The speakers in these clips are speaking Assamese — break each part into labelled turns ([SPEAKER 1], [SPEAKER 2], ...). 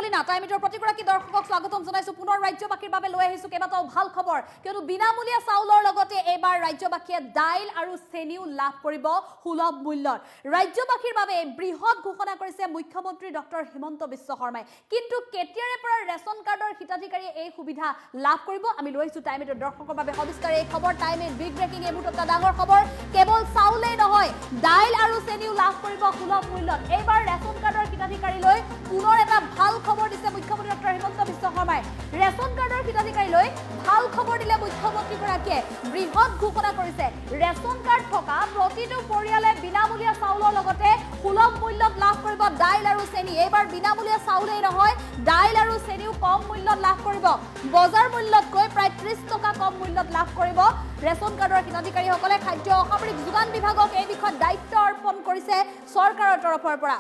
[SPEAKER 1] কলিনা টাইমিটৰ প্ৰতিগৰাকী দৰ্শকক স্বাগতম জনাইছো পুনৰ ৰাজ্যবাসীৰ বাবে লৈ আহিছো কেইবাটাও ভাল খবৰ কিয়নো বিনামূলীয়া চাউলৰ লগতে এবাৰ ৰাজ্যবাসীয়ে দাইল আৰু চেনিও লাভ কৰিব সুলভ মূল্যত ৰাজ্যবাসীৰ বাবে বৃহৎ ঘোষণা কৰিছে মুখ্যমন্ত্ৰী ডক্টৰ হিমন্ত বিশ্ব শৰ্মাই কিন্তু কেতিয়াৰে পৰা ৰেচন কাৰ্ডৰ হিতাধিকাৰী এই সুবিধা লাভ কৰিব আমি লৈ আহিছো টাইমিটৰ দৰ্শকৰ বাবে সবিস্তাৰে এই খবৰ টাইমে বিগ ব্ৰেকিং এই মুহূৰ্তত ডাঙৰ খবৰ কেৱল চাউলেই নহয় দাইল আৰু চেনিও লাভ কৰিব সুলভ মূল্যত এইবাৰ ৰেচন কাৰ্ডৰ হিতাধিকাৰী লৈ পুনৰ এটা ভাল খবৰ দিছে মুখ্যমন্ত্ৰী ডক্টৰ হিমন্ত বিশ্ব শৰ্মাই ৰেচন কাৰ্ডৰ হিতাধিকাৰী লৈ ভাল খবৰ দিলে মুখ্যমন্ত্ৰীগৰাকীয়ে বৃহৎ ঘোষণা কৰিছে ৰেচন কাৰ্ড থকা প্ৰতিটো পৰিয়ালে বিনামূলীয়া চাউলৰ লগতে সুলভ মূল্যত লাভ কৰিব দাইল আৰু চেনি এইবাৰ বিনামূলীয়া চাউলেই নহয় দাইল আৰু চেনিও কম মূল্যত লাভ কৰিব বজাৰ মূল্যতকৈ প্ৰায় 30 টকা কম মূল্যত লাভ কৰিব ৰেচন কাৰ্ডৰ হিতাধিকাৰীসকলে খাদ্য অসামৰিক যোগান বিভাগক এই বিষয়ত দায়িত্ব অৰ্পণ কৰিছে চৰকাৰৰ তৰফৰ পৰা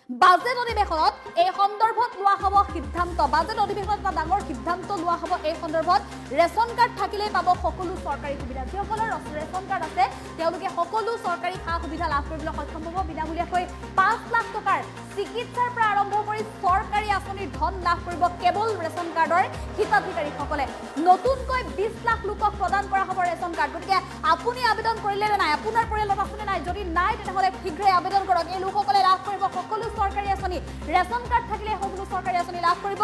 [SPEAKER 1] বাজেট অধিৱেশনত এই সন্দৰ্ভত লোৱা হ'ব সিদ্ধান্ত বাজেট অধিৱেশনত এটা ডাঙৰ সিদ্ধান্ত লোৱা হ'ব এই সন্দৰ্ভত ৰেচন কাৰ্ড থাকিলেই পাব সকলো চৰকাৰী সুবিধা যিসকলৰ ৰেচন কাৰ্ড আছে তেওঁলোকে সকলো চৰকাৰী সা সুবিধা লাভ কৰিবলৈ সক্ষম হ'ব বিনামূলীয়াকৈ 5 লাখ টকাৰ চিকিৎসাৰ পৰা আৰম্ভ কৰি চৰকাৰী আঁচনিৰ ধন লাভ কৰিব কেৱল ৰেচন কাৰ্ডৰ হিতাধিকাৰীসকলে নতুনকৈ 20 লাখ লোকক প্ৰদান কৰা হ'ব ৰেচন কাৰ্ড গতিকে আপুনি আবেদন কৰিলে নাই আপোনাৰ পৰিয়ালত আছে নাই যদি নাই তেনেহ'লে শীঘ্ৰে আবেদন কৰক এই লোকসকলে লাভ কৰিব সকলো চৰকাৰী আঁচনি ৰেচন কাৰ্ড থাকিলে সকলো চৰকাৰী আঁচনি লাভ কৰিব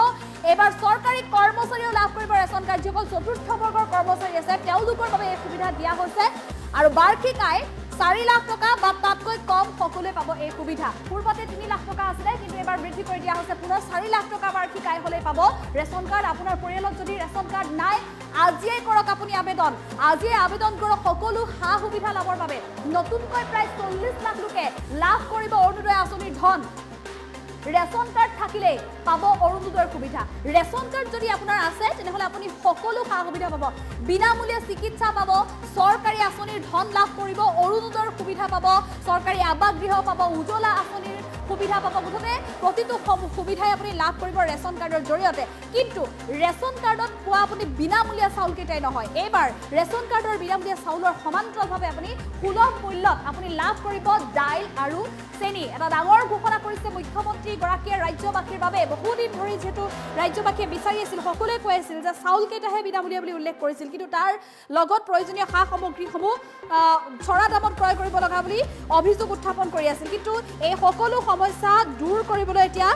[SPEAKER 1] এবাৰ চৰকাৰী কৰ্মচাৰীও লাভ কৰিব ৰেচন কাৰ্ড যিসকল চতুৰ্থ বৰ্গৰ কৰ্মচাৰী আছে তেওঁলোকৰ বাবে এই সুবিধা দিয়া হৈছে আৰু বাৰ্ষিক আয় 4 লাখ টকা বা তাতকৈ কম সকলোৱে পাব এই সুবিধা পূৰ্বতে 3 লাখ টকা আছিল কিন্তু এবাৰ বৃদ্ধি কৰি দিয়া হৈছে পুনৰ 4 লাখ টকা বাৰ্ষিক আয় হ'লে পাব ৰেচন কাৰ্ড আপোনাৰ পৰিয়ালত যদি ৰেচন কাৰ্ড নাই আজিয়ে কৰক আপুনি আবেদন আজিয়ে আবেদন কৰক সকলো সা সুবিধা লাভৰ বাবে নতুনকৈ প্ৰায় 40 লাখ লোকে লাভ কৰিব অৰুণোদয় আঁচনিৰ ধন ৰেচন কাৰ্ড থাকিলে পাব অৰুণোদয়ৰ সুবিধা ৰেচন কাৰ্ড যদি আপোনাৰ আছে তেনেহ'লে আপুনি সকলো সা সুবিধা পাব বিনামূলীয়া চিকিৎসা পাব চৰকাৰী আঁচনিৰ ধন লাভ কৰিব অৰুণোদয়ৰ সুবিধা পাব চৰকাৰী আৱাস গৃহ পাব উজ্জ্বলা আঁচনিৰ সুবিধা পাব মুঠতে প্ৰতিটো সুবিধাই আপুনি লাভ কৰিব ৰেচন কাৰ্ডৰ জৰিয়তে কিন্তু ৰেচন কাৰ্ডত পোৱা আপুনি বিনামূলীয়া চাউল কেইটাই নহয় এইবাৰ ৰেচন কাৰ্ডৰ বিনামূলীয়া চাউলৰ সমান্তৰালভাৱে আপুনি সুলভ মূল্যত আপুনি লাভ কৰিব দাইল আৰু চেনি এটা ডাঙৰ ঘোষণা কৰিছে মুখ্যমন্ত্ৰীগৰাকীয়ে ৰাজ্যবাসীৰ বাবে বহুদিন ধৰি যিহেতু ৰাজ্যবাসীয়ে বিচাৰি আছিল সকলোৱে কৈ আছিল যে চাউল কেইটাহে বিনামূলীয়া বুলি উল্লেখ কৰিছিল কিন্তু তাৰ লগত প্ৰয়োজনীয় সা সামগ্ৰীসমূহ চৰা দামত ক্ৰয় কৰিব লগা বুলি অভিযোগ উত্থাপন কৰি আছিল কিন্তু এই সকলো সমস্যা দূৰ কৰিবলৈ এতিয়া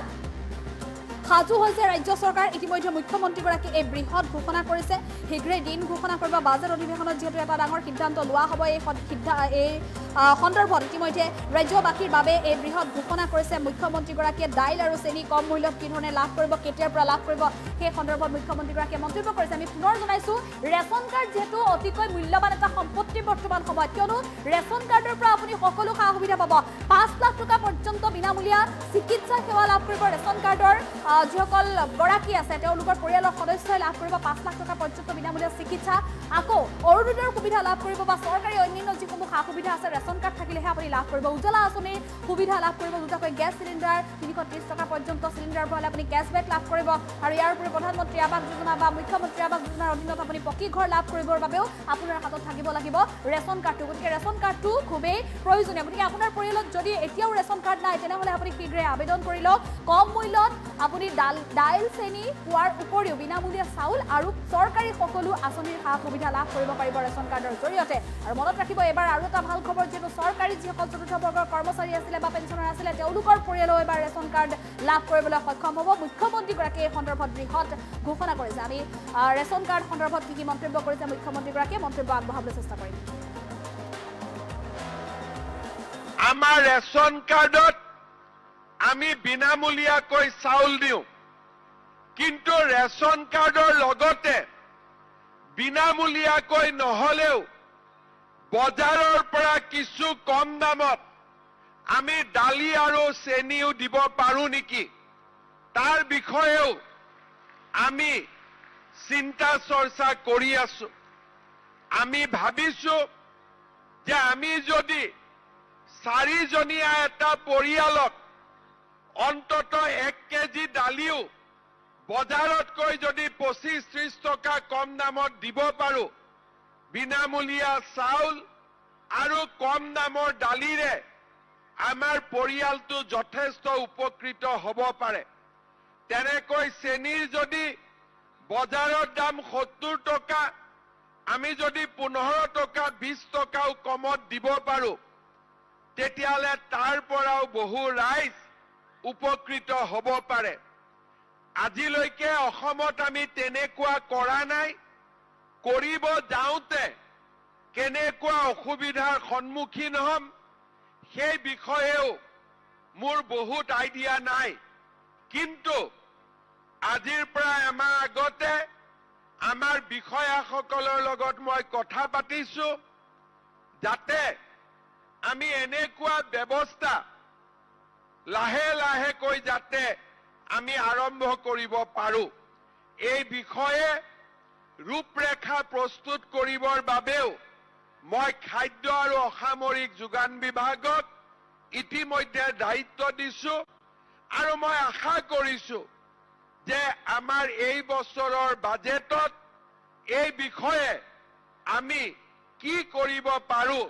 [SPEAKER 1] সাজু হৈছে ৰাজ্য চৰকাৰ ইতিমধ্যে মুখ্যমন্ত্ৰীগৰাকী এই বৃহৎ ঘোষণা কৰিছে শীঘ্ৰে দিন ঘোষণা কৰিব বাজেট অধিৱেশনত যিহেতু এটা ডাঙৰ সিদ্ধান্ত লোৱা হ'ব এই সন্দৰ্ভত ইতিমধ্যে ৰাজ্যবাসীৰ বাবে এই বৃহৎ ঘোষণা কৰিছে মুখ্যমন্ত্ৰীগৰাকীয়ে দাইল আৰু চেনি কম মূল্যত কি ধৰণে লাভ কৰিব কেতিয়াৰ পৰা লাভ কৰিব সেই সন্দৰ্ভত মুখ্যমন্ত্ৰীগৰাকীয়ে মন্তব্য কৰিছে আমি পুনৰ জনাইছো ৰেচন কাৰ্ড যিহেতু অতিকৈ মূল্যৱান এটা সম্পত্তি বৰ্তমান সময়ত কিয়নো ৰেচন কাৰ্ডৰ পৰা আপুনি সকলো সা সুবিধা পাব 5 লাখ টকা পৰ্যন্ত বিনামূলীয়া চিকিৎসা সেৱা লাভ কৰিব ৰেচন কাৰ্ডৰ যিসকল গৰাকী আছে তেওঁলোকৰ পৰিয়ালৰ সদস্যই লাভ কৰিব 5 লাখ টকা পৰ্যন্ত বিনামূলীয়া চিকিৎসা আকৌ অৰুণোদয়ৰ সুবিধা লাভ কৰিব বা চৰকাৰী অন্যান্য যিসমূহ সা সুবিধা আছে ৰেচন কাৰ্ড থাকিলেহে আপুনি লাভ কৰিব উজ্জ্বলা আঁচনিৰ সুবিধা লাভ কৰিব দুটাকৈ গেছ চিলিণ্ডাৰ 330 টকা পৰ্যন্ত চিলিণ্ডাৰ ভৰালে আপুনি কেছবেক লাভ কৰিব আৰু ইয়াৰ উপৰি প্ৰধানমন্ত্ৰী আৱাস যোজনা বা মুখ্যমন্ত্ৰী আৱাস যোজনাৰ অধীনত আপুনি পকী ঘৰ লাভ কৰিবৰ বাবেও আপোনাৰ হাতত থাকিব লাগিব ৰেচন কাৰ্ডটো গতিকে ৰেচন কাৰ্ডটো খুবেই প্ৰয়োজনীয় গতিকে আপোনাৰ পৰিয়ালত যদি এতিয়াও ৰেচন কাৰ্ড নাই তেনেহ'লে আপুনি শীঘ্ৰে আবেদন কৰি লওক কম মূল্যত আপুনি দাইল চেনি পোৱাৰ উপৰিও বিনামূলীয়া চাউল আৰু চৰকাৰী সকলো আঁচনিৰ সা সুবিধা লাভ কৰিব পাৰিব ৰেচন কাৰ্ডৰ জৰিয়তে আৰু মনত ৰাখিব এবাৰ আৰু এটা ভাল খবৰ যিহেতু চৰকাৰী যিসকল চতুৰ্থ বৰ্গৰ কৰ্মচাৰী আছিলে বা পেঞ্চনাৰ আছিলে তেওঁলোকৰ পৰিয়ালেও এবাৰ ৰেচন কাৰ্ড লাভ কৰিবলৈ সক্ষম হ'ব মুখ্যমন্ত্ৰীগৰাকীয়ে এই সন্দৰ্ভত বৃহৎ ঘোষণা কৰিছে আমি ৰেচন কাৰ্ড সন্দৰ্ভত কি মন্তব্য কৰিছে মুখ্যমন্ত্ৰীগৰাকীয়ে মন্তব্য আগবঢ়াবলৈ চেষ্টা কৰিম
[SPEAKER 2] আমাৰ ৰেচন কাৰ্ডত আমি বিনামূলীয়াকৈ চাউল দিওঁ কিন্তু ৰেচন কাৰ্ডৰ লগতে বিনামূলীয়াকৈ নহলেও বজাৰৰ পৰা কিছু কম দামত আমি দালি আৰু চেনিও দিব পাৰো নেকি তাৰ বিষয়েও আমি চিন্তা চৰ্চা কৰি আছো আমি ভাবিছো যে আমি যদি 4 জনীয়া এটা পৰিয়ালক অন্তত 1 কেজি দালিও বজাৰতকৈ যদি 25-30 টকা কম দামত দিব পাৰো বিনামূলীয়া চাউল আৰু কম দামৰ দালিৰে আমাৰ পৰিয়ালটো যথেষ্ট উপকৃত হ'ব পাৰে তেনেকৈ চেনিৰ যদি বজাৰৰ দাম 70 টকা, আমি যদি 15 টকা 20 টকাও কমত দিব পাৰো, তেতিয়াহ'লে তাৰ পৰাও বহু ৰাইজ উপকৃত হ'ব পাৰে। আজিলৈকে অসমত আমি তেনেকুৱা কৰা নাই। কৰিব যাওঁতে কেনেকুৱা অসুবিধাৰ সন্মুখীন হ'ম সেই বিষয়েও মোৰ বহুত আইডিয়া নাই। কিন্তু আজিৰ পৰা এমাহ আগতে আমাৰ বিষয়াসকলৰ লগত মই কথা পাতিছো, যাতে আমি এনেকুৱা ব্যৱস্থা লাহে লাহেকৈ যাতে আমি আৰম্ভ কৰিব পাৰো। এই বিষয়ে ৰূপৰেখা প্ৰস্তুত কৰিবৰ বাবেও মই খাদ্য আৰু অসামৰিক যোগান বিভাগক ইতিমধ্যে দায়িত্ব দিছো, আৰু মই আশা কৰিছো যে আমাৰ এই বছৰৰ বাজেটত এই বিষয়ে আমি কি কৰিব পাৰো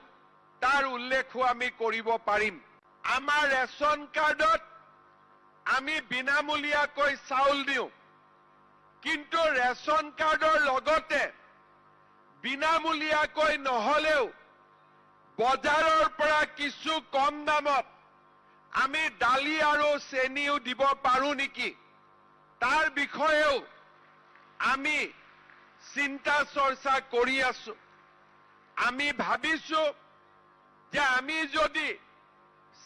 [SPEAKER 2] তাৰ উল্লেখো আমি কৰিব পাৰিম। আমাৰ ৰেচন কাৰ্ডত আমি বিনামূলীয়াকৈ চাউল দিওঁ, কিন্তু ৰেচন কাৰ্ডৰ লগতে বিনামূলীয়াকৈ নহলেও বজাৰৰ পৰা কিছু কম দামত আমি দালি আৰু চেনিও দিব পাৰো নেকি, তাৰ বিষয়েও আমি চিন্তা চৰ্চা কৰি আছো। আমি ভাবিছো যে আমি যদি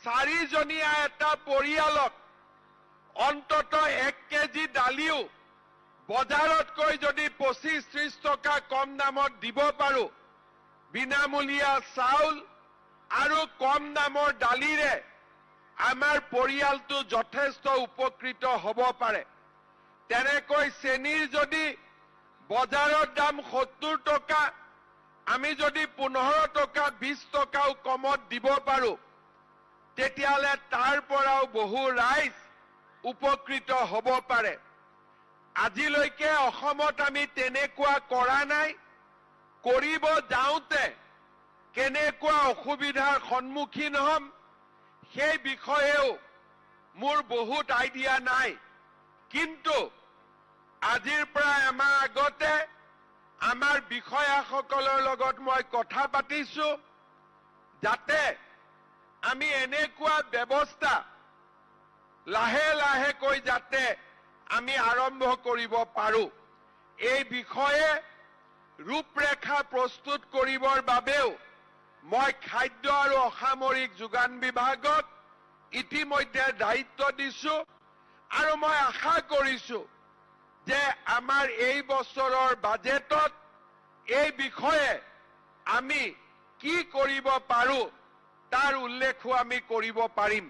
[SPEAKER 2] 4জনীয়া এটা পৰিয়ালক অন্ততঃ 1 কেজি দালিও বজাৰতকৈ যদি 25-30 টকা কম দামত দিব পাৰো, বিনামূলীয়া চাউল আৰু কম দামৰ দালিৰে আমাৰ পৰিয়ালটো যথেষ্ট উপকৃত হ'ব পাৰে। তেনেকৈ চেনিৰ যদি বজাৰৰ দাম 70 টকা, আমি যদি 15 টকা 20 টকাও কমত দিব পাৰো, তেতিয়াহ'লে তাৰ পৰাও বহু ৰাইজ উপকৃত হ'ব পাৰে। আজিলৈকে অসমত আমি তেনেকুৱা কৰা নাই। কৰিব যাওঁতে কেনেকুৱা অসুবিধাৰ সন্মুখীন হ'ম সেই বিষয়েও মোৰ বহুত আইডিয়া নাই। কিন্তু আজিৰ পৰা এমাহ আগতে আমাৰ বিষয়াসকলৰ লগত মই কথা পাতিছো, যাতে আমি এনেকুৱা ব্যৱস্থা লাহে লাহেকৈ যাতে আমি আৰম্ভ কৰিব পাৰো। এই বিষয়ে ৰূপৰেখা প্ৰস্তুত কৰিবৰ বাবেও মই খাদ্য আৰু অসামৰিক যোগান বিভাগক ইতিমধ্যে দায়িত্ব দিছো, আৰু মই আশা কৰিছো যে আমাৰ এই বছৰৰ বাজেটত এই বিষয়ে আমি কি কৰিব পাৰো তাৰ উল্লেখো আমি কৰিব পাৰিম।